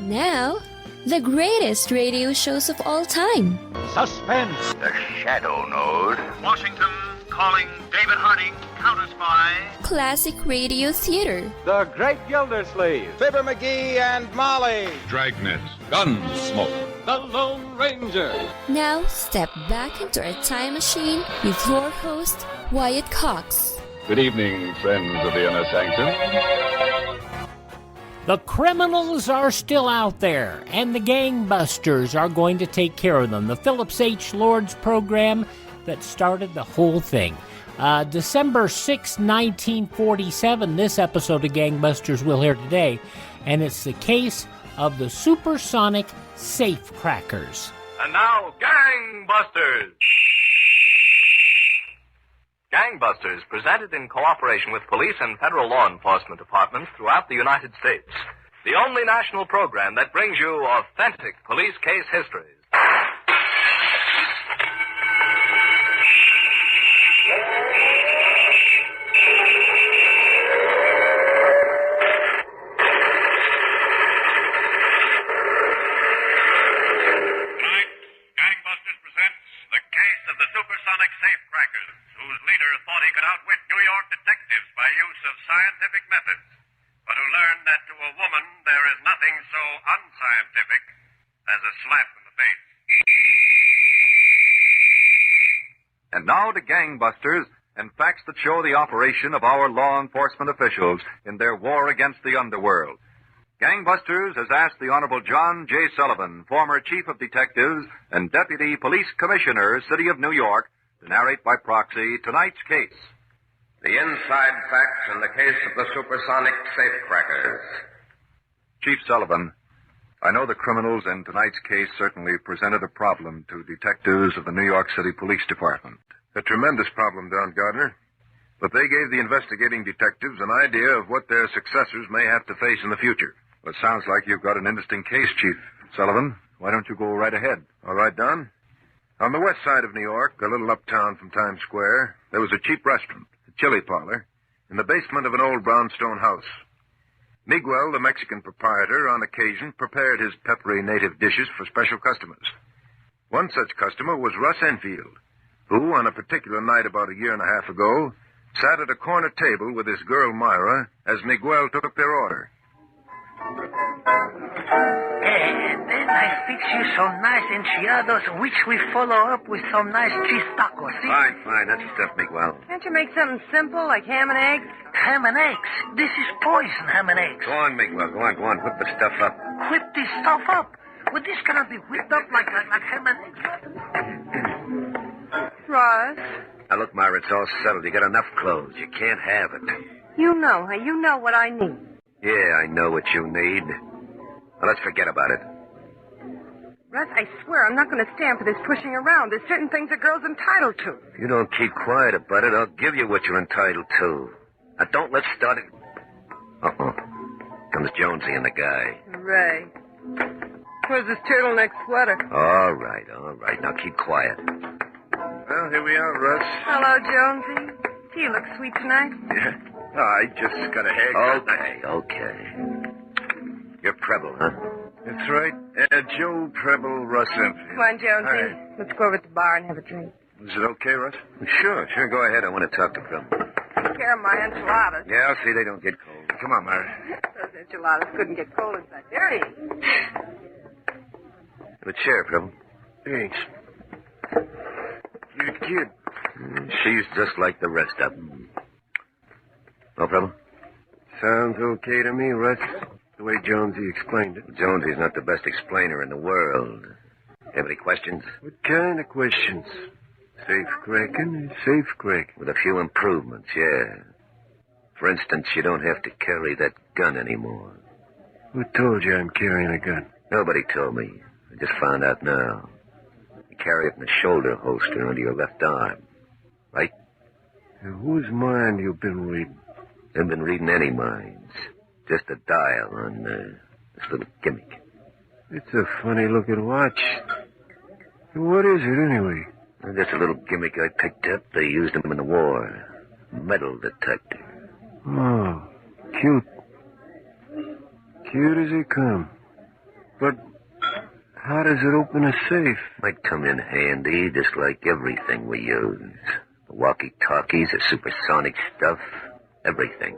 Now, the greatest radio shows of all time. Suspense. The Shadow Node. Washington calling David Harding, counter-spy. Classic radio theater. The Great Gildersleeve. Fibber McGee and Molly. Dragnet. Gunsmoke. The Lone Ranger. Now, step back into our time machine with your host, Wyatt Cox. Good evening, friends of the Inner Sanctum. The criminals are still out there, and the Gangbusters are going to take care of them. The Phillips H. Lord's program that started the whole thing. December 6, 1947, this episode of Gangbusters we'll hear today, and it's the case of the Supersonic Safecrackers. And now, Gangbusters! Gangbusters, presented in cooperation with police and federal law enforcement departments throughout the United States. The only national program that brings you authentic police case histories. Tonight, Gangbusters presents the case of the Supersonic Safecrackers, whose leader thought he could outwit New York detectives by use of scientific methods, but who learned that to a woman there is nothing so unscientific as a slap in the face. And now to Gangbusters and facts that show the operation of our law enforcement officials in their war against the underworld. Gangbusters has asked the Honorable John J. Sullivan, former Chief of Detectives and Deputy Police Commissioner, City of New York, to narrate by proxy tonight's case. The inside facts in the case of the Supersonic Safecrackers. Chief Sullivan, I know the criminals in tonight's case certainly presented a problem to detectives of the New York City Police Department. A tremendous problem, Don Gardner. But they gave the investigating detectives an idea of what their successors may have to face in the future. Well, it sounds like you've got an interesting case, Chief Sullivan. Why don't you go right ahead? All right, Don. On the west side of New York, a little uptown from Times Square, there was a cheap restaurant, a chili parlor, in the basement of an old brownstone house. Miguel, the Mexican proprietor, on occasion prepared his peppery native dishes for special customers. One such customer was Russ Enfield, who, on a particular night about a year and a half ago, sat at a corner table with his girl Myra as Miguel took up their order. And then I fix you some nice enchiladas, which we follow up with some nice cheese tacos. See? Fine. That's the stuff, Miguel. Can't you make something simple like ham and eggs? Ham and eggs. This is poison, ham and eggs. Go on, Miguel. Go on. Whip the stuff up. Whip this stuff up. Well, this cannot be whipped up like ham and eggs. Russ, Now, look, Myra, it's all settled. You got enough clothes. You can't have it. you know what I need. Yeah, I know what you need. Well, let's forget about it. Russ, I swear I'm not going to stand for this pushing around. There's certain things a girl's entitled to. If you don't keep quiet about it, I'll give you what you're entitled to. Now, don't let's start it. Uh-oh. Comes Jonesy and the guy. Ray. Where's this turtleneck sweater? All right. Now, keep quiet. Well, here we are, Russ. Hello, Jonesy. Do you look sweet tonight? Yeah. I just got a haircut. Okay. You're Preble, huh? That's right. Joe Preble, Russ Enfield. Come on, Jonesy. Hi. Let's go over at the bar and have a drink. Is it okay, Russ? Sure. Go ahead. I want to talk to Preble. Take care of my enchiladas. Yeah, I'll see they don't get cold. Come on, Myra. Those enchiladas couldn't get cold inside. There he is. Have a chair, Preble. Thanks. Your kid. She's just like the rest of them. No, Preble? Sounds okay to me, Russ. The way Jonesy explained it. Jonesy's not the best explainer in the world. Have any questions? What kind of questions? Safe cracking is safe cracking. With a few improvements, yeah. For instance, you don't have to carry that gun anymore. Who told you I'm carrying a gun? Nobody told me. I just found out now. You carry it in a shoulder holster under your left arm. Right? Now, whose mind you been reading? Haven't been reading any minds. Just a dial on this little gimmick. It's a funny-looking watch. What is it, anyway? Just a little gimmick I picked up. They used them in the war. Metal detector. Oh, cute. Cute as they come. But how does it open a safe? Might come in handy, just like everything we use. The walkie-talkies, the supersonic stuff, everything.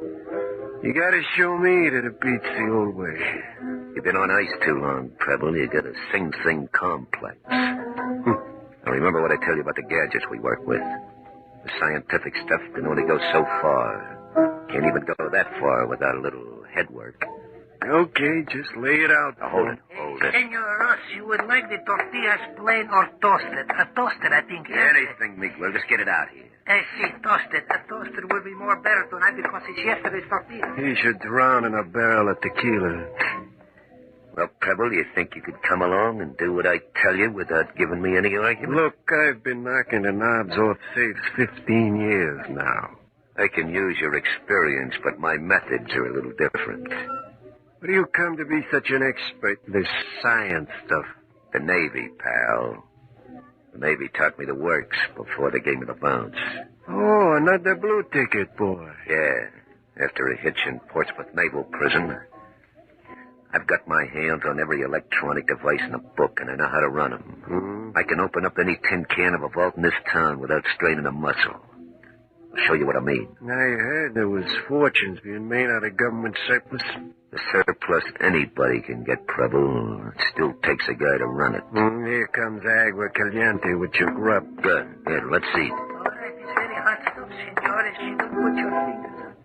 You gotta show me that it beats the old way. You've been on ice too long, Preble. You got a Sing-Sing complex. Now remember what I tell you about the gadgets we work with. The scientific stuff can only go so far. Can't even go that far without a little head work. Okay, just lay it out. Now, hold it. Senor Russ, you would like the tortillas plain or toasted? Toasted, I think. Anything, Miguel. Just get it out here. See, toasted. Toasted will be more better tonight because it's yesterday's tortilla. He should drown in a barrel of tequila. Well, Preble, you think you could come along and do what I tell you without giving me any argument? Look, I've been knocking the knobs off safes 15 years now. I can use your experience, but my methods are a little different. What do you come to be such an expert in this science stuff? The Navy, pal. The Navy taught me the works before they gave me the bounce. Oh, another blue ticket, boy. Yeah. After a hitch in Portsmouth Naval Prison, I've got my hands on every electronic device in the book, and I know how to run them. I can open up any tin can of a vault in this town without straining a muscle. I'll show you what I mean. I heard there was fortunes being made out of government surplus. The surplus anybody can get, Preble. It still takes a guy to run it. Here comes Agua Caliente with your grub. Good. Here, let's see. All right, it's very hot stuff, senores. You don't put your fingers on.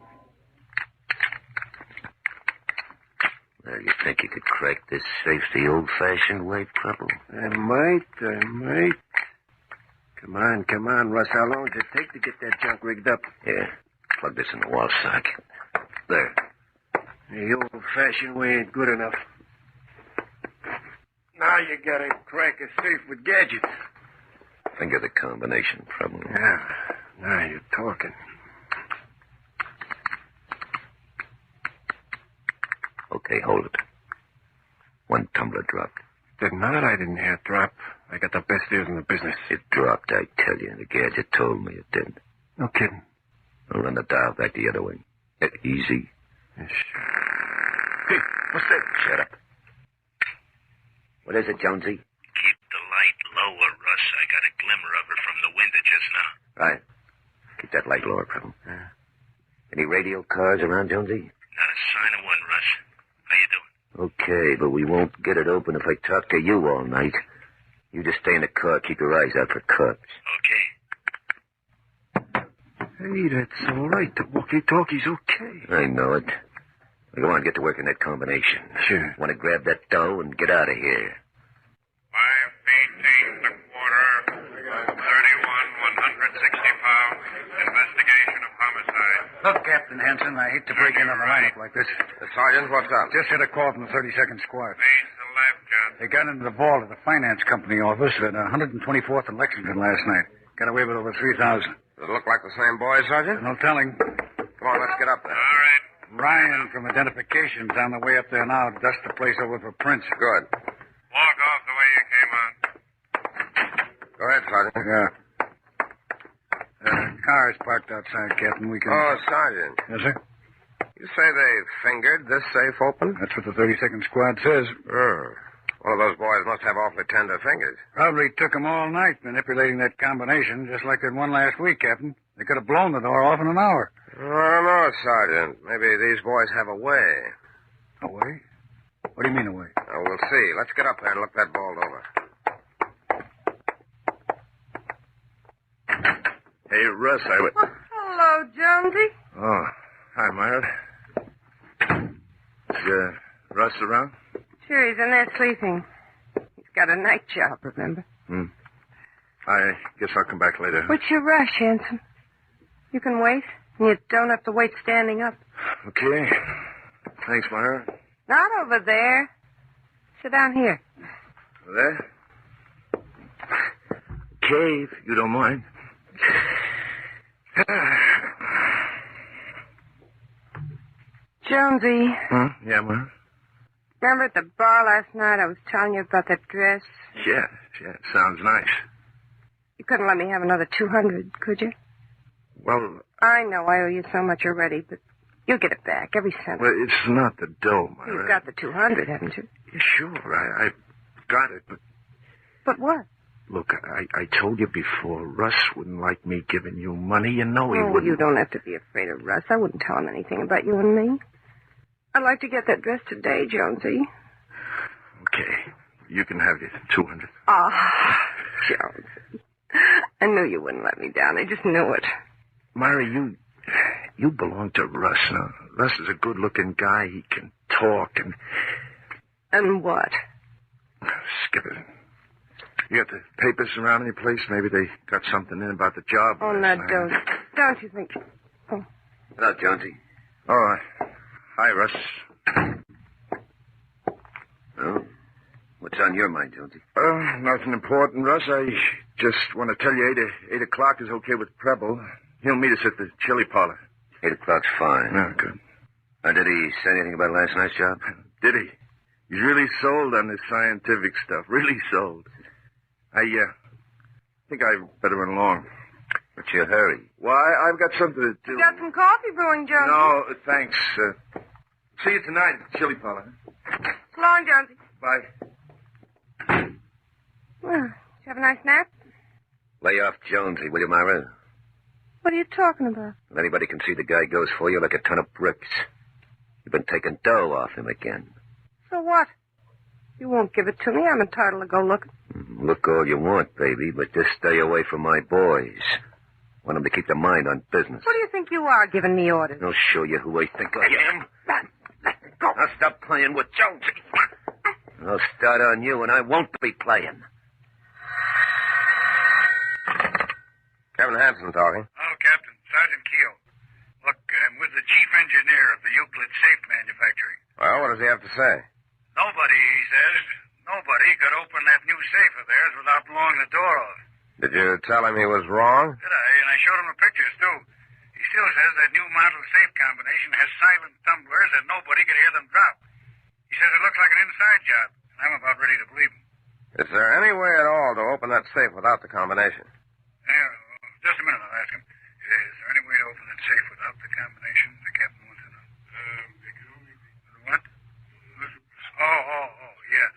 Well, you think you could crack this safe the old-fashioned way, Preble? I might. Come on, Russ. How long does it take to get that junk rigged up? Yeah. Plug this in the wall socket. There. The old-fashioned way ain't good enough. Now you gotta crack a safe with gadgets. Think of the combination, Preble. Yeah. Now you're talking. Okay, hold it. One tumbler dropped. Did not. I didn't hear it drop. I got the best ears in the business. It dropped, I tell you. The gadget told me it did. No kidding. I'll run the dial back the other way. Easy. Yes. Hey, what's that? Shut up. What is it, Jonesy? Keep the light lower, Russ. I got a glimmer of her from the window just now. Right. Keep that light lower, Preble. Any radio cars around, Jonesy? Not a sign of one, Russ. How you doing? Okay, but we won't get it open if I talk to you all night. You just stay in the car. Keep your eyes out for cops. Okay. Hey, that's all right. The walkie-talkie's okay. I know it. Well, go on, get to work in that combination. Sure. Want to grab that dough and get out of here. 518 the quarter. 31, 160 pounds. Investigation of homicide. Look, Captain Hanson, I hate to break in on a lineup like this. Sergeant, what's up? Just had a call from the 32nd Squad. Face the left, John. They got into the vault of the finance company office at 124th and Lexington last night. Got away with over 3,000. Does it look like the same boys, Sergeant? No telling. Come on, let's get up there. All right. Ryan from Identification's on the way up there now to dust the place over for prints. Good. Walk off the way you came on. Go ahead, Sergeant. Yeah. Car's parked outside, Captain. We can... Oh, Sergeant. Yes, sir? You say they fingered this safe open? That's what the 32nd Squad says. One of those boys must have awfully tender fingers. Probably took them all night manipulating that combination, just like that one last week, Captain. They could have blown the door off in an hour. I don't know, Sergeant. Maybe these boys have a way. A way? What do you mean, a way? We'll see. Let's get up there and look that vault over. Hey, Russ, I would... Hello, Jonesy. Oh, hi, Myra. Is, Russ around? Sure, he's in there sleeping. He's got a night job, remember? I guess I'll come back later. What's your rush, Hanson? You can wait. You don't have to wait standing up. Okay. Thanks, Myra. Not over there. Sit down here. There? Okay, if you don't mind. Jonesy. Yeah, Myra? Remember at the bar last night I was telling you about that dress? Yeah, sounds nice. You couldn't let me have another 200, could you? Well... I know I owe you so much already, but You'll get it back, every cent. Well, it's not the dough, Myra. You've got the 200, haven't you? Sure, I've got it, but... But what? Look, I told you before, Russ wouldn't like me giving you money. You know he Oh, wouldn't. you don't have to be afraid of Russ. I wouldn't tell him anything about you and me. I'd like to get that dress today, Jonesy. Okay, you can have your 200. Ah, Jonesy. I knew you wouldn't let me down. I just knew it. Myra, you belong to Russ. Now, Russ is a good-looking guy. He can talk and... And what? Skip it. You got the papers surrounding your place? Maybe they got something in about the job. Oh, now, don't you think... Oh. Hello, Jonesy. Oh, hi, Russ. Oh, what's on your mind, Jonesy? Nothing important, Russ. I just want to tell you 8 o'clock is okay with Preble. He'll meet us at the chili parlor. 8 o'clock's fine. Oh, good. Did he say anything about last night's job? Did he? He's really sold on this scientific stuff. Really sold. I think I better run along. What's your hurry? Why, I've got something to do. You got some coffee brewing, Jonesy? No, thanks. See you tonight at the chili parlor. So long, Jonesy. Bye. Well, did you have a nice nap? Lay off Jonesy, will you, Myra? What are you talking about? If anybody can see the guy goes for you like a ton of bricks. You've been taking dough off him again. So what? You won't give it to me. I'm entitled to go looking. Look all you want, baby, but just stay away from my boys. Want them to keep their mind on business. What do you think you are, giving me orders? I'll show you who I think I am. Let go. Now stop playing with Jonesy. I'll start on you, and I won't be playing. Captain Hanson talking. Oh, Captain. Sergeant Keel. Look, I'm with the chief engineer of the Euclid safe manufacturing. Well, what does he have to say? Nobody, he says, nobody could open that new safe of theirs without blowing the door off. Did you tell him he was wrong? Did I? And I showed him the pictures, too. He still says that new model safe combination has silent tumblers and nobody could hear them drop. He says it looks like an inside job, and I'm about ready to believe him. Is there any way at all to open that safe without the combination? Just a minute, I'll ask him. Is there any way to open that safe without the combination? The captain wants to know. What? Oh, yeah.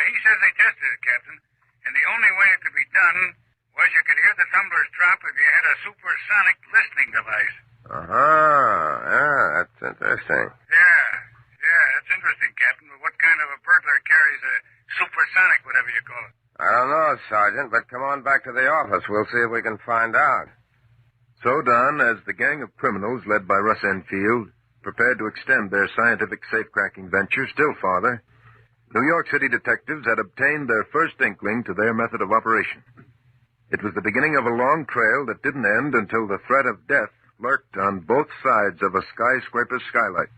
He says they tested it, Captain, and the only way it could be done was you could hear the tumblers drop if you had a supersonic listening device. Yeah, that's interesting. Yeah, that's interesting, Captain, but what kind of a burglar carries a supersonic, whatever you call it? I don't know, Sergeant, but come on back to the office. We'll see if we can find out. So done as the gang of criminals led by Russ Enfield prepared to extend their scientific safecracking venture still farther, New York City detectives had obtained their first inkling to their method of operation. It was the beginning of a long trail that didn't end until the threat of death lurked on both sides of a skyscraper's skylight.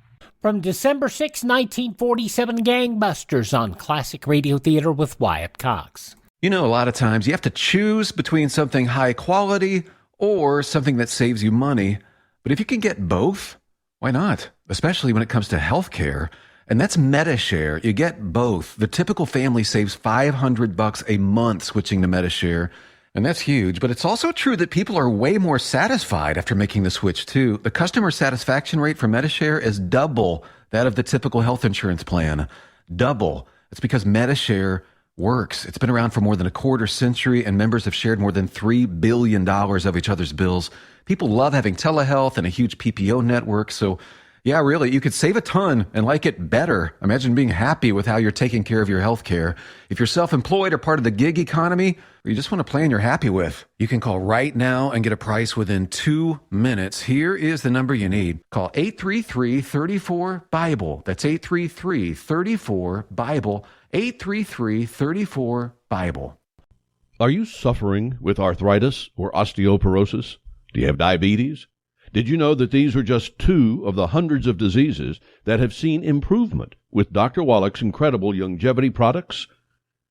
From December 6, 1947, Gangbusters on Classic Radio Theater with Wyatt Cox. You know, a lot of times you have to choose between something high quality or something that saves you money. But if you can get both, why not? Especially when it comes to healthcare. And that's MediShare. You get both. The typical family saves $500 a month switching to MediShare. And that's huge. But it's also true that people are way more satisfied after making the switch, too. The customer satisfaction rate for MediShare is double that of the typical health insurance plan. Double. It's because MediShare works. It's been around for more than a quarter century, and members have shared more than $3 billion of each other's bills. People love having telehealth and a huge PPO network. So, yeah, really, you could save a ton and like it better. Imagine being happy with how you're taking care of your health care. If you're self-employed or part of the gig economy, or you just want a plan you're happy with, you can call right now and get a price within 2 minutes. Here is the number you need. Call 833-34-BIBLE. That's 833-34-BIBLE. 833-34-BIBLE. Are you suffering with arthritis or osteoporosis? Do you have diabetes? Did you know that these are just 2 of the hundreds of diseases that have seen improvement with Dr. Wallach's incredible longevity products?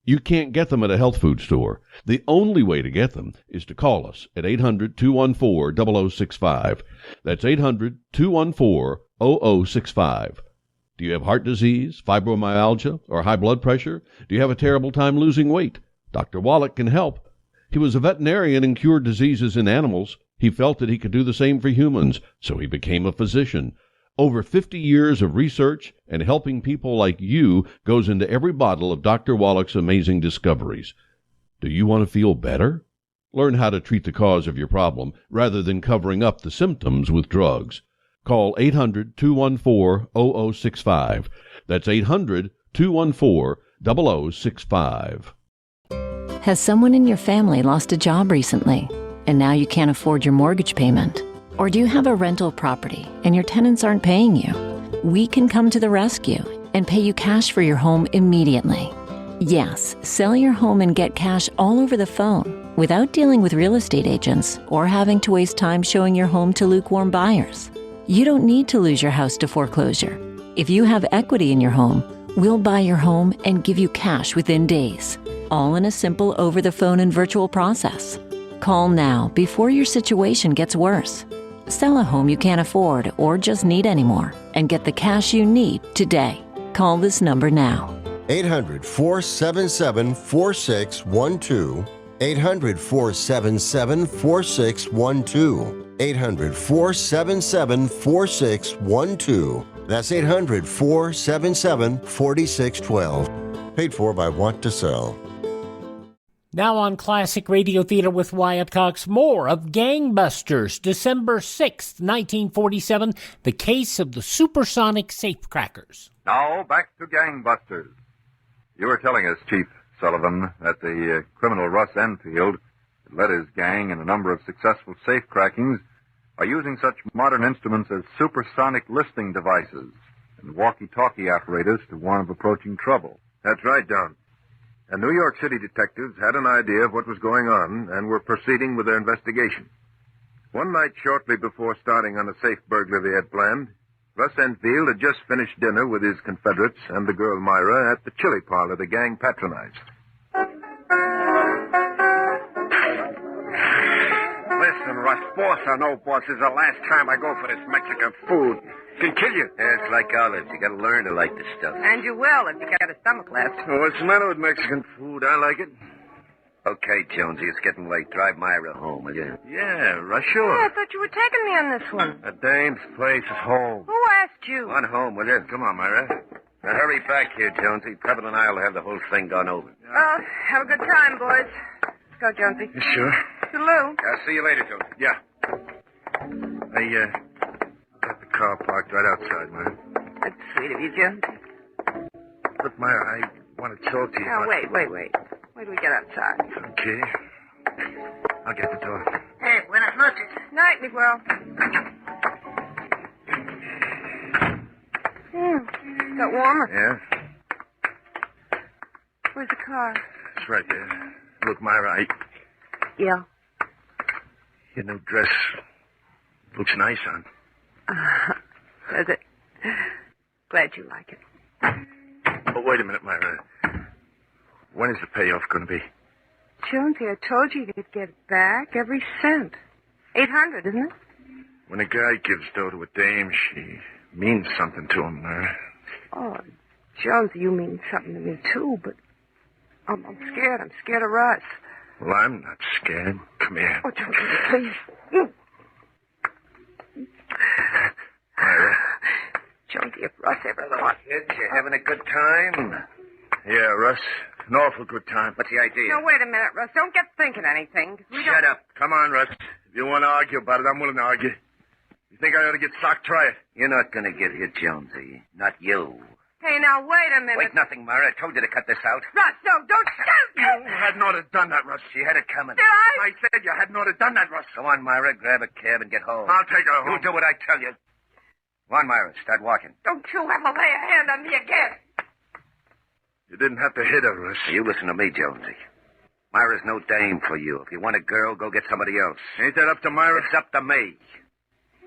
You can't get them at a health food store. The only way to get them is to call us at 800-214-0065. That's 800-214-0065. Do you have heart disease, fibromyalgia, or high blood pressure? Do you have a terrible time losing weight? Dr. Wallach can help. He was a veterinarian and cured diseases in animals. He felt that he could do the same for humans, so he became a physician. Over 50 years of research and helping people like you goes into every bottle of Dr. Wallach's amazing discoveries. Do you want to feel better? Learn how to treat the cause of your problem rather than covering up the symptoms with drugs. Call 800-214-0065. That's 800-214-0065. Has someone in your family lost a job recently, and now you can't afford your mortgage payment? Or do you have a rental property and your tenants aren't paying you? We can come to the rescue and pay you cash for your home immediately. Yes, sell your home and get cash all over the phone without dealing with real estate agents or having to waste time showing your home to lukewarm buyers. You don't need to lose your house to foreclosure. If you have equity in your home, we'll buy your home and give you cash within days, all in a simple over-the-phone and virtual process. Call now before your situation gets worse. Sell a home you can't afford or just need anymore and get the cash you need today. Call this number now. 800-477-4612. 800-477-4612. 800-477-4612. That's 800-477-4612. Paid for by Want to Sell. Now on Classic Radio Theater with Wyatt Cox, more of Gangbusters, December 6th, 1947, the case of the Supersonic Safecrackers. Now, back to Gangbusters. You were telling us, Chief Sullivan, that the criminal Russ Enfield led his gang in a number of successful safecrackings by using such modern instruments as supersonic listening devices and walkie-talkie apparatus to warn of approaching trouble. That's right, Don. And New York City detectives had an idea of what was going on and were proceeding with their investigation. One night shortly before starting on a safe burglary they had planned, Russ Enfield had just finished dinner with his Confederates and the girl Myra at the chili parlor the gang patronized. Listen, Russ, boss or no boss, this is the last time I go for this Mexican food. Can kill you. Yeah, it's like olives. You gotta learn to like this stuff. And you will if you get a stomach left. Oh, what's the matter with Mexican food? I like it. Okay, Jonesy, it's getting late. Drive Myra home, will you? Yeah, Russ, sure. Yeah, I thought you were taking me on this one. A dame's place is home. Who asked you? On home, will you? Come on, Myra. Now hurry back here, Jonesy. Pebble and I'll have the whole thing gone over. Well, have a good time, boys. Let's go, Jonesy. You sure? Toodaloo. I'll see you later, Jonesy. Yeah. I got the car parked right outside, Myra. That's sweet of you, Jonesy. Look, Myra, I want to talk to you. Now, wait. Wait till we get outside. Okay. I'll get the door. Hey, buenas noches. Night, Miguel. Got warmer. Yeah? Where's the car? It's right there. Look, Myra, Yeah. your new dress looks nice on. Does it? Glad you like it. Oh, wait a minute, Myra. When is the payoff going to be? Jonesy, I told you you'd get back every cent. 800, isn't it? When a guy gives dough to a dame, she means something to him, Myra. Oh, Jonesy, you mean something to me, too, but I'm scared. I'm scared of Russ. Well, I'm not scared. Come here. Oh, Jonesy, please. Myra. Jonesy, if Russ ever lost... Kids, you having a good time? Yeah, Russ. An awful good time. What's the idea? No, wait a minute, Russ. Don't get thinking anything. 'Cause we Shut don't... up. Come on, Russ. If you want to argue about it, I'm willing to argue. You think I ought to get socked? Try it. You're not going to get hit, Jonesy. Not you. Hey, now, wait a minute. Wait, nothing, Myra. I told you to cut this out. Russ, no, don't shoot! You hadn't ought to have done that, Russ. She had it coming. Did I? I said you hadn't ought to have done that, Russ. Go on, Myra. Grab a cab and get home. I'll take her home. You do what I tell you. Go on, Myra. Start walking. Don't you ever lay a hand on me again. You didn't have to hit her, Russ. You listen to me, Jonesy. Myra's no dame for you. If you want a girl, go get somebody else. Ain't that up to Myra? It's up to me.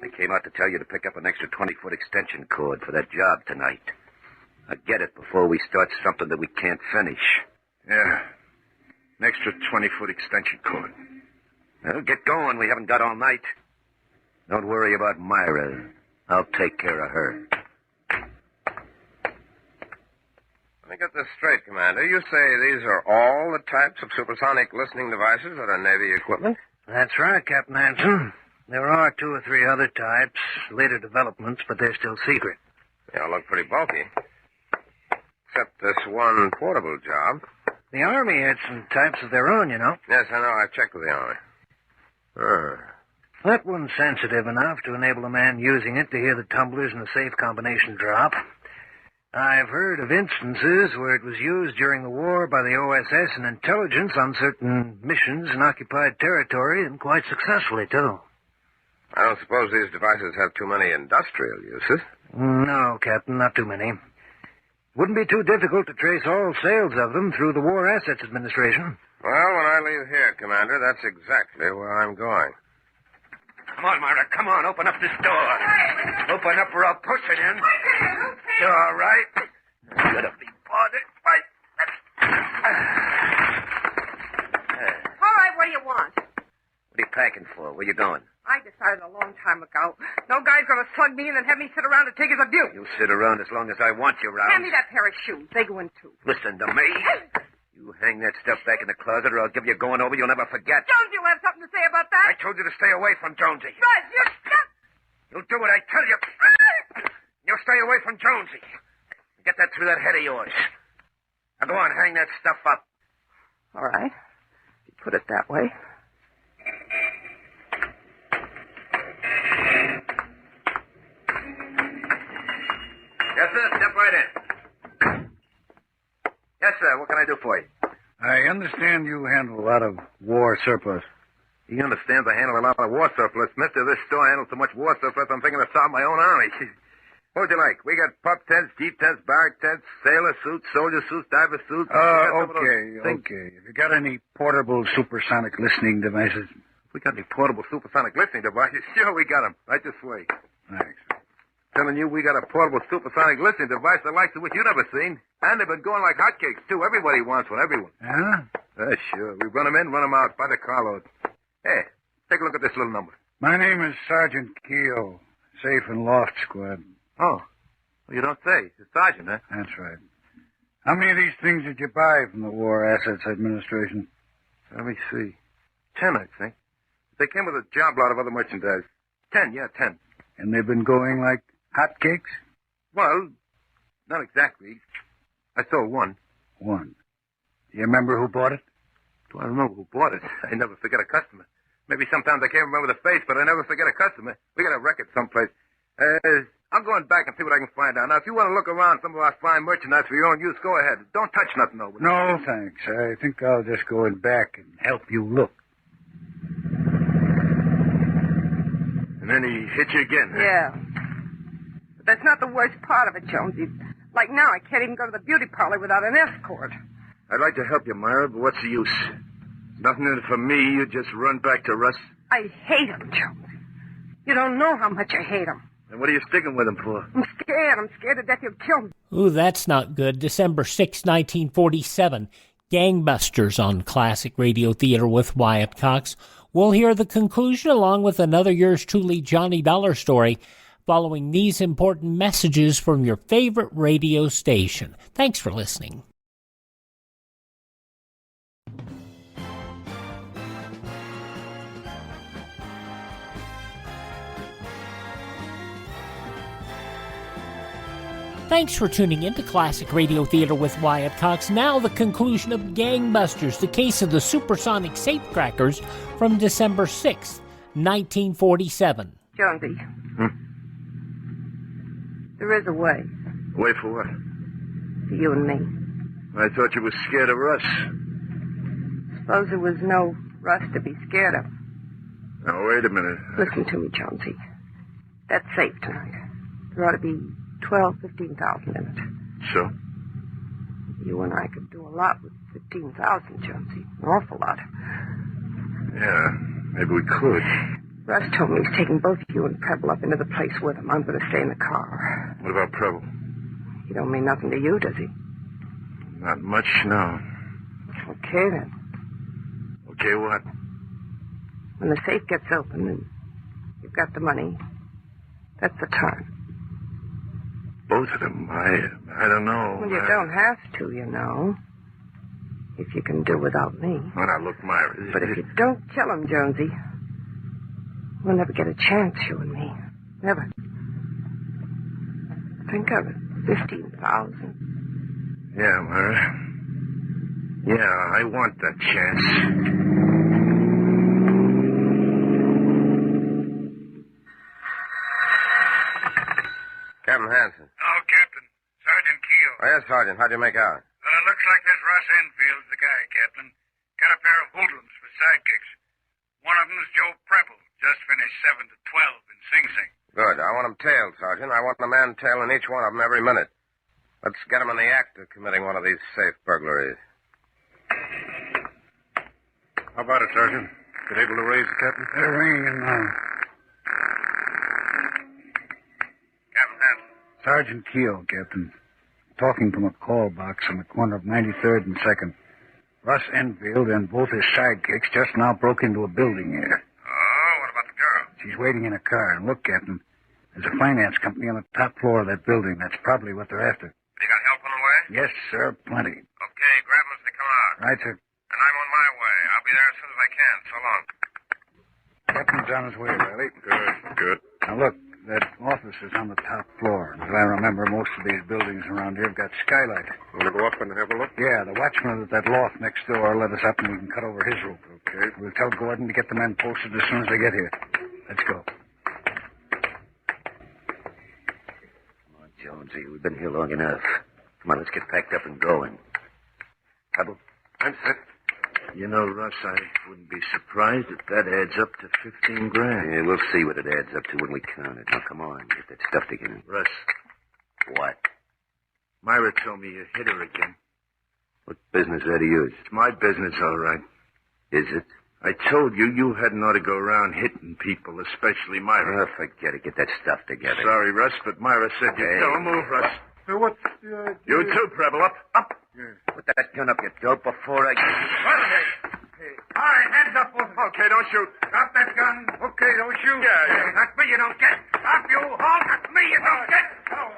I came out to tell you to pick up an extra 20-foot extension cord for that job tonight. Now get it before we start something that we can't finish. Yeah. An extra 20-foot extension cord. Well, get going. We haven't got all night. Don't worry about Myra. I'll take care of her. Let me get this straight, Commander. You say these are all the types of supersonic listening devices that are Navy equipment? That's right, Captain Hanson. There are 2 or 3 other types, later developments, but they're still secret. They all look pretty bulky. Except this one portable job. The Army had some types of their own, you know. Yes, I know. I've checked with the Army. That one's sensitive enough to enable a man using it to hear the tumblers and the safe combination drop. I've heard of instances where it was used during the war by the OSS and intelligence on certain missions in occupied territory, and quite successfully, too. I don't suppose these devices have too many industrial uses. No, Captain, not too many. Wouldn't be too difficult to trace all sales of them through the War Assets Administration. Well, when I leave here, Commander, that's exactly where I'm going. Come on, Myra, come on, open up this door. Open up or I'll push it in. You all right? Gonna be bothered by... All right, what do you want? What are you packing for? Where you going? I decided a long time ago. No guy's going to slug me in and have me sit around and take his abuse. You sit around as long as I want you around. Hand me that pair of shoes. They go in, too. Listen to me. You hang that stuff back in the closet or I'll give you going over you'll never forget. Jones, you have something to say about that? I told you to stay away from Jonesy. Russ, you... You'll do what I tell you. You'll stay away from Jonesy. Get that through that head of yours. Now go on, hang that stuff up. All right. You put it that way. Yes, sir. Step right in. Yes, sir. What can I do for you? I understand you handle a lot of war surplus. He understands I handle a lot of war surplus. Mister, this store handles so much war surplus, I'm thinking of starting my own army. What would you like? We got pup tents, jeep tents, barrack tents, sailor suits, soldier suits, diver suits. Okay. Have you got any portable supersonic listening devices? We got any portable supersonic listening devices? Sure, we got them. Right this way. Thanks. Telling you we got a portable supersonic listening device the likes of which you never seen. And they've been going like hotcakes, too. Everybody wants one, everyone. Huh? Sure. We run them in, run them out by the carload. Hey, take a look at this little number. My name is Sergeant Keogh, Safe and Loft Squad. Oh. Well, you don't say. You're sergeant, huh? That's right. How many of these things did you buy from the War Assets Administration? Let me see. 10, I think. They came with a job lot of other merchandise. 10. And they've been going like hotcakes? Well, not exactly. I sold one. One. Do you remember who bought it? Do I remember who bought it? I never forget a customer. Maybe sometimes I can't remember the face, but I never forget a customer. We got a record someplace. I'm going back and see what I can find out. Now, if you want to look around some of our fine merchandise for your own use, go ahead. Don't touch nothing, though. No, thanks. I think I'll just go in back and help you look. And then he hit you again. Huh? Yeah. But that's not the worst part of it, Jonesy. Like now, I can't even go to the beauty parlor without an escort. I'd like to help you, Myra, but what's the use? Nothing in it for me. You just run back to Russ. I hate him, Jonesy. You don't know how much I hate him. And what are you sticking with him for? I'm scared. I'm scared to death he'll kill me. Ooh, that's not good. December 6, 1947. Gangbusters on Classic Radio Theater with Wyatt Cox. We'll hear the conclusion along with another yours truly Johnny Dollar story following these important messages from your favorite radio station. Thanks for listening. Thanks for tuning in to Classic Radio Theater with Wyatt Cox. Now the conclusion of Gangbusters, the case of the Supersonic Safecrackers from December 6th, 1947. Jonesy. There is a way. Wait for what? For you and me. I thought you were scared of Russ. Suppose there was no Russ to be scared of. Now, wait a minute. Listen to me, Jonesy. That's safe tonight. There ought to be 15,000 in it. So? You and I could do a lot with 15,000, Jonesy. An awful lot. Yeah, maybe we could. Russ told me he's taking both you and Preble up into the place with him. I'm going to stay in the car. What about Preble? He don't mean nothing to you, does he? Not much, no. Okay, then. Okay, what? When the safe gets open and you've got the money, that's the time. Both of them? I don't know. Well, you don't have to, you know. If you can do without me. Well, now, look, Myra. But if you don't kill him, Jonesy, We'll never get a chance, you and me. Never. Think of it. 15,000. Yeah, Myra. Yeah, I want that chance. Captain Hanson. Oh, Captain. Sergeant Keel. Oh, yes, Sergeant. How'd you make out? Well, it looks like this Russ Enfield's the guy, Captain. Got a pair of hoodlums for sidekicks. One of them's Joe Preble. Just finished 7 to 12 in Sing Sing. Good. I want them tailed, Sergeant. I want a man tailing each one of them every minute. Let's get them in the act of committing one of these safe burglaries. How about it, Sergeant? Been able to raise the captain? They're ringing in now. Captain Hanson. Sergeant Keel, Captain. Talking from a call box on the corner of 93rd and 2nd. Russ Enfield and both his sidekicks just now broke into a building here. Oh, what about the girl? She's waiting in a car. And look, Captain, there's a finance company on the top floor of that building. That's probably what they're after. You got help on the way? Yes, sir, plenty. Okay, grab them as they come out. Right, sir. And I'm on my way. I'll be there as soon as I can. So long. Captain's on his way, Riley. Good. Now, look, that office is on the top floor. As I remember, most of these buildings around here have got skylight. Want to go up and have a look? Yeah, the watchman at that loft next door let us up and we can cut over his roof. Okay. We'll tell Gordon to get the men posted as soon as they get here. Let's go. Come on, Jonesy. We've been here long enough. Come on, let's get packed up and going. Preble? I'm set. You know, Russ, I wouldn't be surprised if that adds up to 15 grand. Yeah, we'll see what it adds up to when we count it. Now, come on, get that stuff together. Russ, What? Myra told me you hit her again. What business is that of yours? It's my business, all right. Is it? I told you hadn't ought to go around hitting people, especially Myra. Oh, forget it. Get that stuff together. Sorry, Russ, but Myra said you... Hey. Don't move, Russ. What's You too, Preble. Up. Put that gun up, you dope, before I... All right, hands up, both of you. Okay, don't shoot. Drop that gun. Okay, don't shoot. Yeah. Not me, you don't get. Up, you halt. Not me, you don't get. Not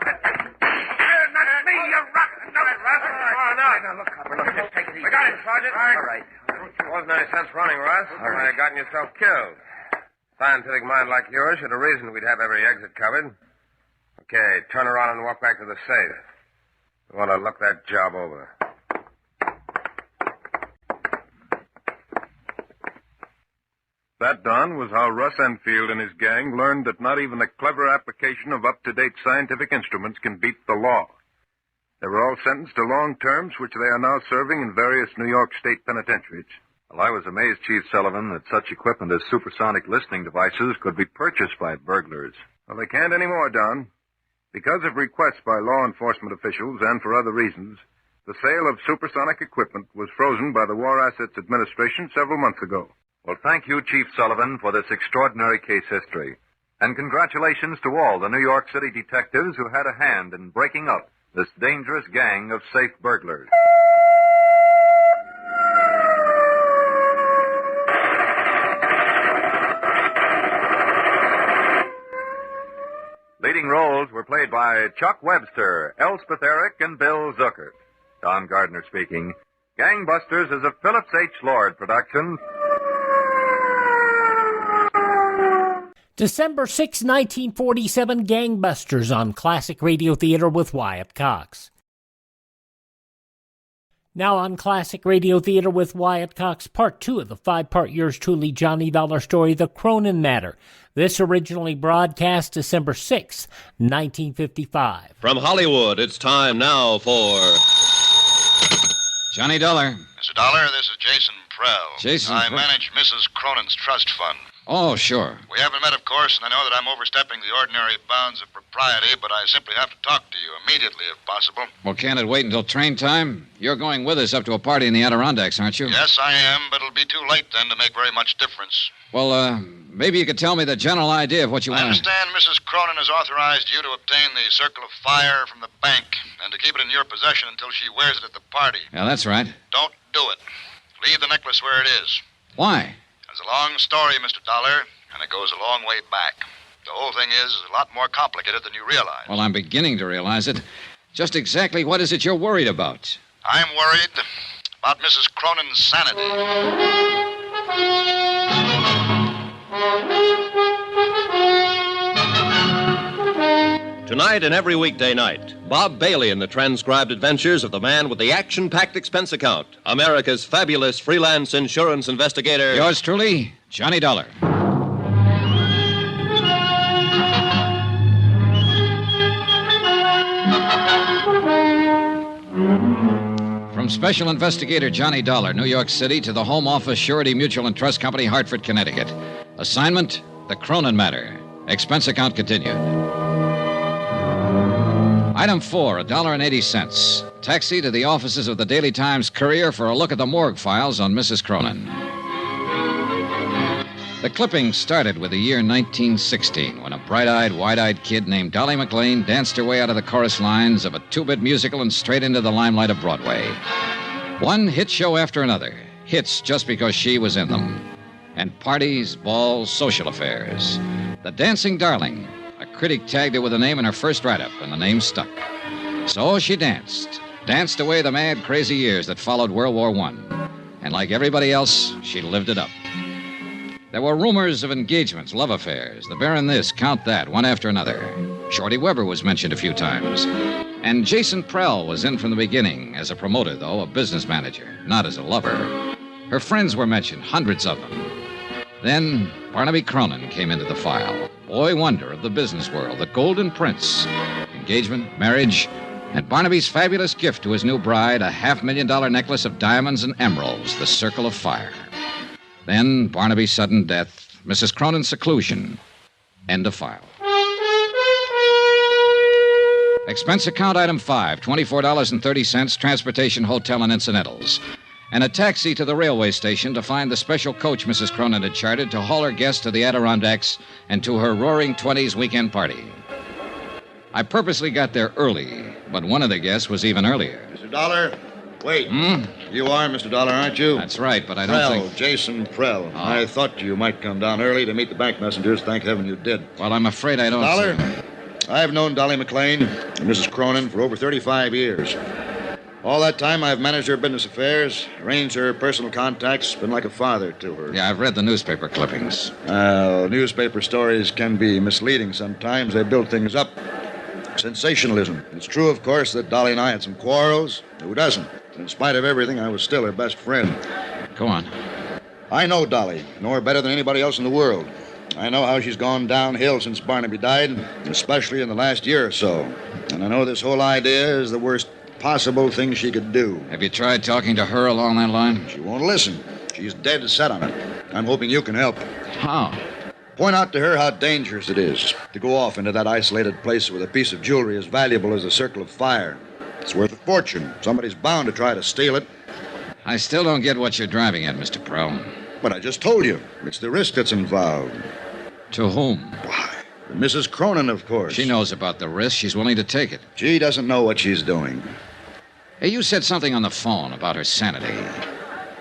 me, you rotten. No, Now, look, Copper, look. Just take it easy. I got it, Sergeant. All right. Wasn't any sense running, Russ. All right. You gotten yourself killed. Scientific mind like yours should have reasoned we'd have every exit covered. Okay, turn around and walk back to the safe. We want to look that job over. That, Don, was how Russ Enfield and his gang learned that not even the clever application of up-to-date scientific instruments can beat the law. They were all sentenced to long terms, which they are now serving in various New York state penitentiaries. Well, I was amazed, Chief Sullivan, that such equipment as supersonic listening devices could be purchased by burglars. Well, they can't anymore, Don. Because of requests by law enforcement officials and for other reasons, the sale of supersonic equipment was frozen by the War Assets Administration several months ago. Well, thank you, Chief Sullivan, for this extraordinary case history. And congratulations to all the New York City detectives who had a hand in breaking up this dangerous gang of safe burglars. Leading roles were played by Chuck Webster, Elspeth Eric, and Bill Zucker. Don Gardner speaking. Gangbusters is a Phillips H. Lord production. December 6, 1947, Gangbusters on Classic Radio Theater with Wyatt Cox. Now on Classic Radio Theater with Wyatt Cox, Part 2 of the 5-part yours truly Johnny Dollar story, The Cronin Matter. This originally broadcast December 6, 1955. From Hollywood, it's time now for... Johnny Dollar. Mr. Dollar, this is Jason Prell. Jason I Prell. manage Mrs. Cronin's trust fund. Oh, sure. We haven't met, of course, and I know that I'm overstepping the ordinary bounds of propriety, but I simply have to talk to you immediately, if possible. Well, can't it wait until train time? You're going with us up to a party in the Adirondacks, aren't you? Yes, I am, but it'll be too late then to make very much difference. Well, maybe you could tell me the general idea of what you I want. understand Mrs. Cronin has authorized you to obtain the Circle of Fire from the bank and to keep it in your possession until she wears it at the party. Yeah, that's right. Don't do it. Leave the necklace where it is. Why? It's a long story, Mr. Dollar, and it goes a long way back. The whole thing is a lot more complicated than you realize. Well, I'm beginning to realize it. Just exactly what is it you're worried about? I'm worried about Mrs. Cronin's sanity. Tonight and every weekday night, Bob Bailey in the transcribed adventures of the man with the action-packed expense account, America's fabulous freelance insurance investigator. Yours truly, Johnny Dollar. From Special Investigator Johnny Dollar, New York City, to the Home Office Surety Mutual and Trust Company, Hartford, Connecticut. Assignment, the Cronin Matter. Expense account continued. Item 4, $1.80. Taxi to the offices of the Daily Times Courier for a look at the morgue files on Mrs. Cronin. The clipping started with the year 1916, when a bright-eyed, wide-eyed kid named Dolly McLean danced her way out of the chorus lines of a two-bit musical and straight into the limelight of Broadway. One hit show after another. Hits just because she was in them. And parties, balls, social affairs. The Dancing Darling. A critic tagged her with a name in her first write-up, and the name stuck. So she danced. Danced away the mad, crazy years that followed World War I. And like everybody else, she lived it up. There were rumors of engagements, love affairs, the Baron this, Count that, one after another. Shorty Weber was mentioned a few times. And Jason Prell was in from the beginning, as a promoter, though, a business manager, not as a lover. Her friends were mentioned, hundreds of them. Then Barnaby Cronin came into the file. Boy wonder of the business world, the Golden Prince. Engagement, marriage, and Barnaby's fabulous gift to his new bride, a $500,000 necklace of diamonds and emeralds, the Circle of Fire. Then Barnaby's sudden death, Mrs. Cronin's seclusion. End of file. Expense account item 5, $24.30, transportation, hotel, and incidentals. And a taxi to the railway station to find the special coach Mrs. Cronin had chartered to haul her guests to the Adirondacks and to her roaring 20s weekend party. I purposely got there early, but one of the guests was even earlier. Mr. Dollar, wait. You are Mr. Dollar, aren't you? That's right, but I don't Prell, think... Jason Prell. Oh. I thought you might come down early to meet the bank messengers. Thank heaven you did. Well, I'm afraid I don't... Dollar, I've known Dolly McLean and Mrs. Cronin for over 35 years. All that time, I've managed her business affairs, arranged her personal contacts, been like a father to her. Yeah, I've read the newspaper clippings. Newspaper stories can be misleading sometimes. They build things up. Sensationalism. It's true, of course, that Dolly and I had some quarrels. Who doesn't? In spite of everything, I was still her best friend. Go on. I know Dolly, know her better than anybody else in the world. I know how she's gone downhill since Barnaby died, especially in the last year or so. And I know this whole idea is the worst possible thing she could do. Have you tried talking to her along that line? She won't listen. She's dead set on it. I'm hoping you can help. How? Point out to her how dangerous it is to go off into that isolated place with a piece of jewelry as valuable as a Circle of Fire. It's worth a fortune. Somebody's bound to try to steal it. I still don't get what you're driving at, Mr. Prell. But I just told you. It's the risk that's involved. To whom? Why, Mrs. Cronin, of course. She knows about the risk. She's willing to take it. She doesn't know what she's doing. Hey, you said something on the phone about her sanity.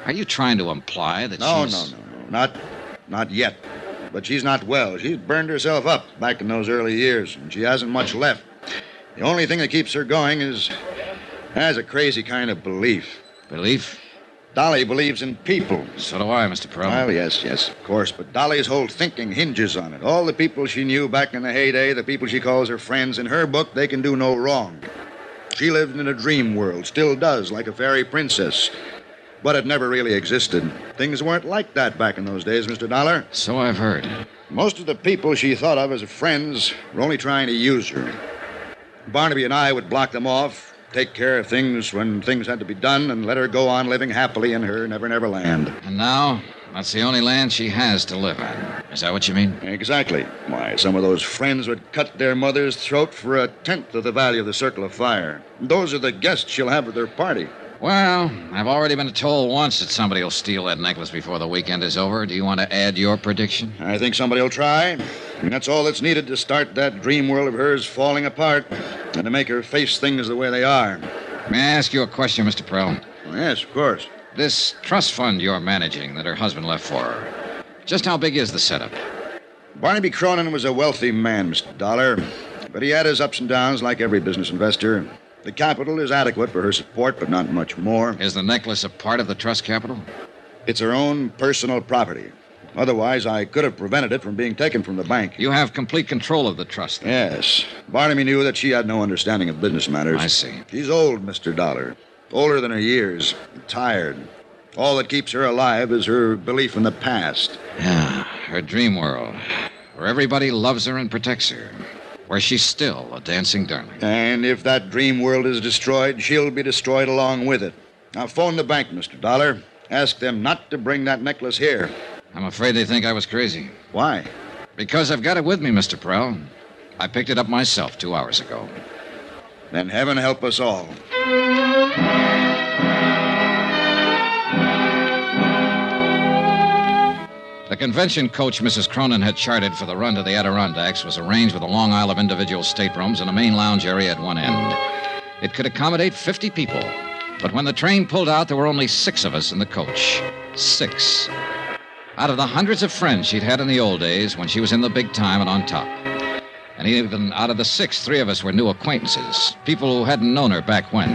Are you trying to imply that she's... No. Not yet. But she's not well. She's burned herself up back in those early years, and she hasn't much left. The only thing that keeps her going has a crazy kind of belief. Belief? Dolly believes in people. So do I, Mr. Prell. Well, yes, of course. But Dolly's whole thinking hinges on it. All the people she knew back in the heyday, the people she calls her friends, in her book, they can do no wrong. She lived in a dream world, still does, like a fairy princess. But it never really existed. Things weren't like that back in those days, Mr. Dollar. So I've heard. Most of the people she thought of as friends were only trying to use her. Barnaby and I would block them off, take care of things when things had to be done, and let her go on living happily in her never land. And now, that's the only land she has to live in. Is that what you mean? Exactly. Why, some of those friends would cut their mother's throat for a tenth of the value of the Circle of Fire. Those are the guests she'll have at their party. Well, I've already been told once that somebody will steal that necklace before the weekend is over. Do you want to add your prediction? I think somebody will try. And that's all that's needed to start that dream world of hers falling apart and to make her face things the way they are. May I ask you a question, Mr. Prell? Yes, of course. This trust fund you're managing that her husband left for her, just how big is the setup? Barnaby Cronin was a wealthy man, Mr. Dollar, but he had his ups and downs like every business investor. The capital is adequate for her support, but not much more. Is the necklace a part of the trust capital? It's her own personal property. It Otherwise, I could have prevented it from being taken from the bank. You have complete control of the trust, then? Yes. Barnaby knew that she had no understanding of business matters. I see. She's old, Mr. Dollar. Older than her years. Tired. All that keeps her alive is her belief in the past. Yeah, her dream world, where everybody loves her and protects her, where she's still a dancing darling. And if that dream world is destroyed, she'll be destroyed along with it. Now, phone the bank, Mr. Dollar. Ask them not to bring that necklace here. I'm afraid they think I was crazy. Why? Because I've got it with me, Mr. Prell. I picked it up myself 2 hours ago. Then heaven help us all. The convention coach Mrs. Cronin had chartered for the run to the Adirondacks was arranged with a long aisle of individual staterooms and a main lounge area at one end. It could accommodate 50 people, but when the train pulled out, there were only 6 of us in the coach. 6. Out of the hundreds of friends she'd had in the old days when she was in the big time and on top. And even out of the 6, 3 of us were new acquaintances, people who hadn't known her back when.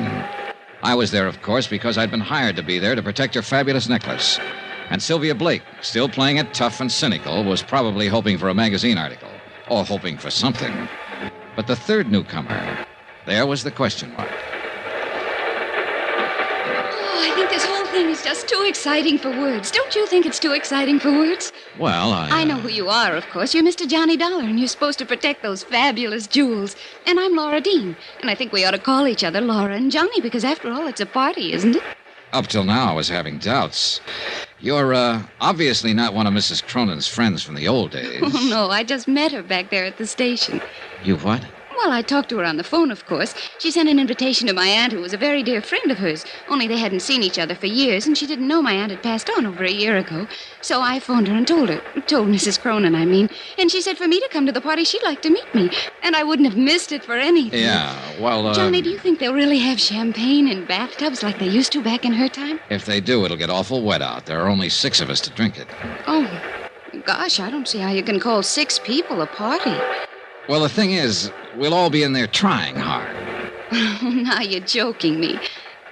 I was there, of course, because I'd been hired to be there to protect her fabulous necklace. And Sylvia Blake, still playing it tough and cynical, was probably hoping for a magazine article, or hoping for something. But the third newcomer, there was the question mark. Oh, I think this whole thing is just too exciting for words. Don't you think it's too exciting for words? Well, I know who you are, of course. You're Mr. Johnny Dollar, and you're supposed to protect those fabulous jewels. And I'm Laura Dean, and I think we ought to call each other Laura and Johnny, because after all, it's a party, isn't it? Up till now, I was having doubts. You're, obviously not one of Mrs. Cronin's friends from the old days. Oh, no, I just met her back there at the station. You what? Well, I talked to her on the phone, of course. She sent an invitation to my aunt, who was a very dear friend of hers. Only they hadn't seen each other for years, and she didn't know my aunt had passed on over a year ago. So I phoned her and told Mrs. Cronin, I mean. And she said for me to come to the party, she'd like to meet me. And I wouldn't have missed it for anything. Yeah, well, Johnny, do you think they'll really have champagne in bathtubs like they used to back in her time? If they do, it'll get awful wet out. There are only 6 of us to drink it. Oh, gosh, I don't see how you can call 6 people a party. Well, the thing is, we'll all be in there trying hard. Now you're joking me.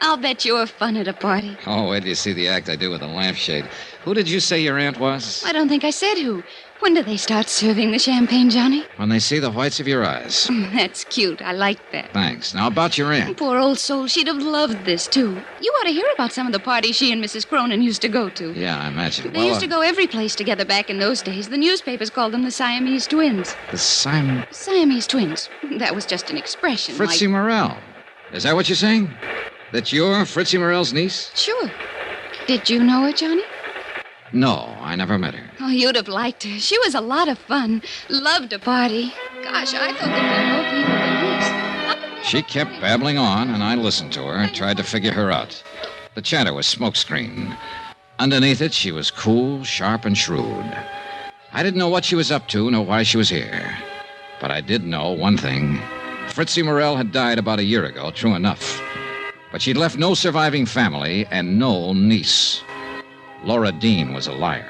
I'll bet you're fun at a party. Oh, wait till you see the act I do with the lampshade. Who did you say your aunt was? I don't think I said who. When do they start serving the champagne, Johnny? When they see the whites of your eyes. That's cute. I like that. Thanks. Now, about your aunt. Poor old soul. She'd have loved this, too. You ought to hear about some of the parties she and Mrs. Cronin used to go to. Yeah, I imagine. They used to go every place together back in those days. The newspapers called them the Siamese twins. The Siamese twins. That was just an expression. Fritzie Morell. Is that what you're saying? That you're Fritzie Morell's niece? Sure. Did you know her, Johnny? No, I never met her. Oh, you'd have liked her. She was a lot of fun. Loved to party. Gosh, I thought there'd be more people than this. She kept babbling on, and I listened to her, tried to figure her out. The chatter was smokescreen. Underneath it, she was cool, sharp, and shrewd. I didn't know what she was up to, nor why she was here. But I did know one thing. Fritzie Morell had died about a year ago, true enough. But she'd left no surviving family and no niece. Laura Dean was a liar.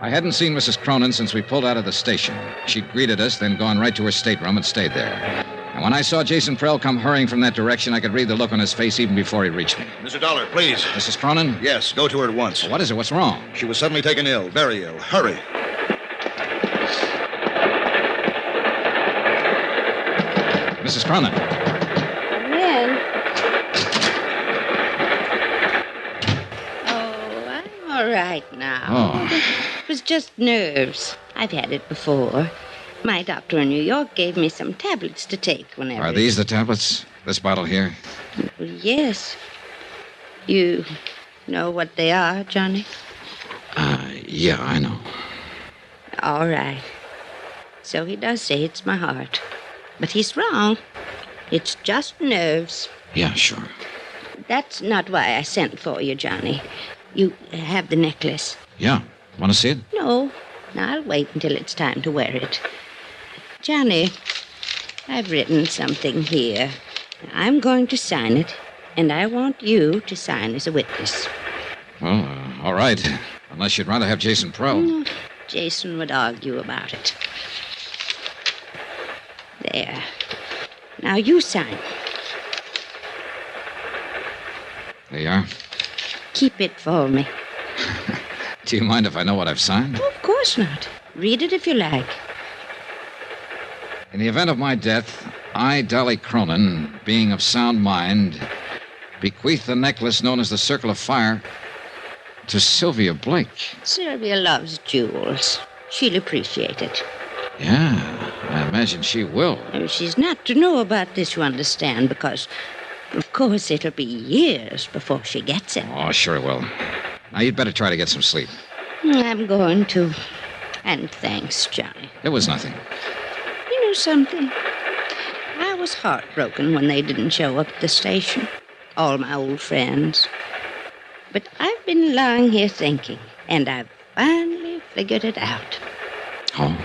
I hadn't seen Mrs. Cronin since we pulled out of the station. She'd greeted us, then gone right to her stateroom and stayed there. And when I saw Jason Prell come hurrying from that direction, I could read the look on his face even before he reached me. Mr. Dollar, please. Mrs. Cronin? Yes, go to her at once. What is it? What's wrong? She was suddenly taken ill, very ill. Hurry. Mrs. Cronin. Come in. Oh, I'm all right now. Oh. It was just nerves. I've had it before. My doctor in New York gave me some tablets to take whenever... Are these the tablets? This bottle here? Yes. You know what they are, Johnny? Yeah, I know. All right. So he does say it's my heart. But he's wrong. It's just nerves. Yeah, sure. That's not why I sent for you, Johnny. You have the necklace. Yeah. Want to see it? No. I'll wait until it's time to wear it. Johnny, I've written something here. I'm going to sign it, and I want you to sign as a witness. Well, all right. Unless you'd rather have Jason Prell. Jason would argue about it. There. Now you sign. There you are. Keep it for me. Do you mind if I know what I've signed? Of course not. Read it if you like. In the event of my death, I, Dolly Cronin, being of sound mind, bequeath the necklace known as the Circle of Fire to Sylvia Blake. Sylvia loves jewels. She'll appreciate it. Yeah, I imagine she will. She's not to know about this, you understand, because, of course, it'll be years before she gets it. Oh, sure it will. Now, you'd better try to get some sleep. I'm going to. And thanks, Johnny. It was nothing. You know something? I was heartbroken when they didn't show up at the station. All my old friends. But I've been lying here thinking, and I've finally figured it out. Oh?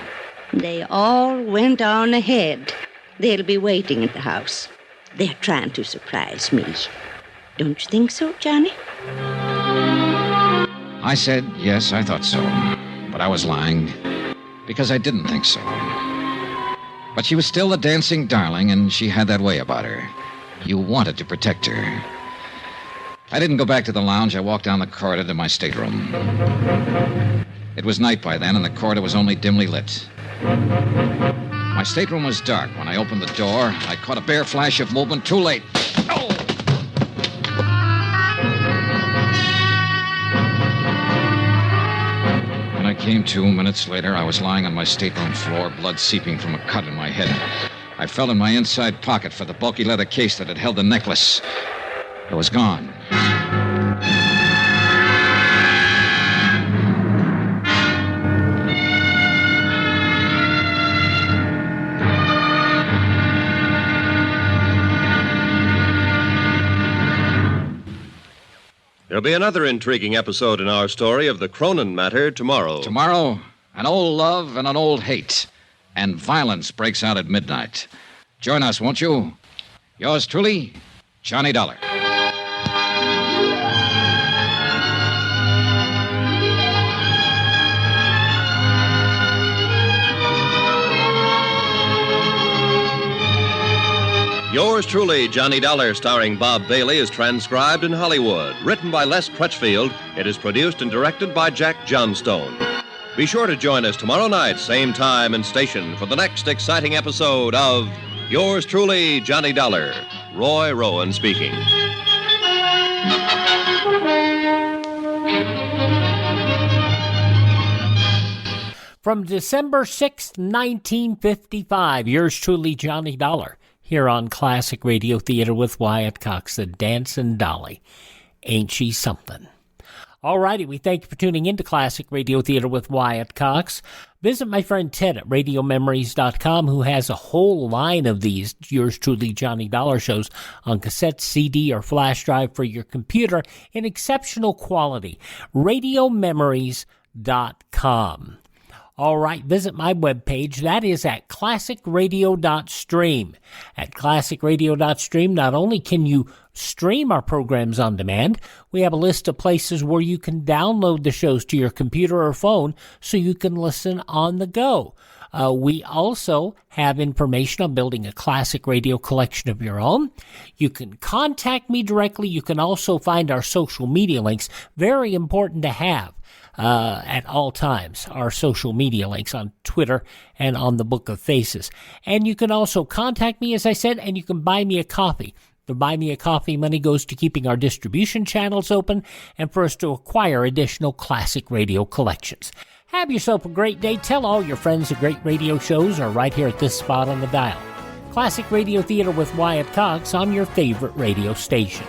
They all went on ahead. They'll be waiting at the house. They're trying to surprise me. Don't you think so, Johnny? I said, yes, I thought so. But I was lying, because I didn't think so. But she was still a dancing darling, and she had that way about her. You wanted to protect her. I didn't go back to the lounge. I walked down the corridor to my stateroom. It was night by then, and the corridor was only dimly lit. My stateroom was dark. When I opened the door, I caught a bare flash of movement. Too late. Oh! When I came to 2 minutes later, I was lying on my stateroom floor, blood seeping from a cut in my head. I felt in my inside pocket for the bulky leather case that had held the necklace. It was gone. There'll be another intriguing episode in our story of the Cronin Matter tomorrow. Tomorrow, an old love and an old hate. And violence breaks out at midnight. Join us, won't you? Yours truly, Johnny Dollar. Yours truly, Johnny Dollar, starring Bob Bailey, is transcribed in Hollywood. Written by Les Crutchfield, it is produced and directed by Jack Johnstone. Be sure to join us tomorrow night, same time and station, for the next exciting episode of Yours truly, Johnny Dollar. Roy Rowan speaking. From December 6th, 1955, yours truly, Johnny Dollar, here on Classic Radio Theater with Wyatt Cox, the Dancin' Dolly. Ain't she something? All righty, we thank you for tuning in to Classic Radio Theater with Wyatt Cox. Visit my friend Ted at RadioMemories.com, who has a whole line of these yours truly, Johnny Dollar shows on cassette, CD, or flash drive for your computer in exceptional quality. RadioMemories.com. All right, visit my webpage. That is at classicradio.stream. At classicradio.stream, not only can you stream our programs on demand, we have a list of places where you can download the shows to your computer or phone so you can listen on the go. We also have information on building a classic radio collection of your own. You can contact me directly. You can also find our social media links. Very important to have. At all times, our social media links on Twitter and on the Book of Faces. And you can also contact me, as I said, and you can buy me a coffee. The Buy Me a Coffee money goes to keeping our distribution channels open and for us to acquire additional classic radio collections. Have yourself a great day. Tell all your friends the great radio shows are right here at this spot on the dial. Classic Radio Theater with Wyatt Cox on your favorite radio station.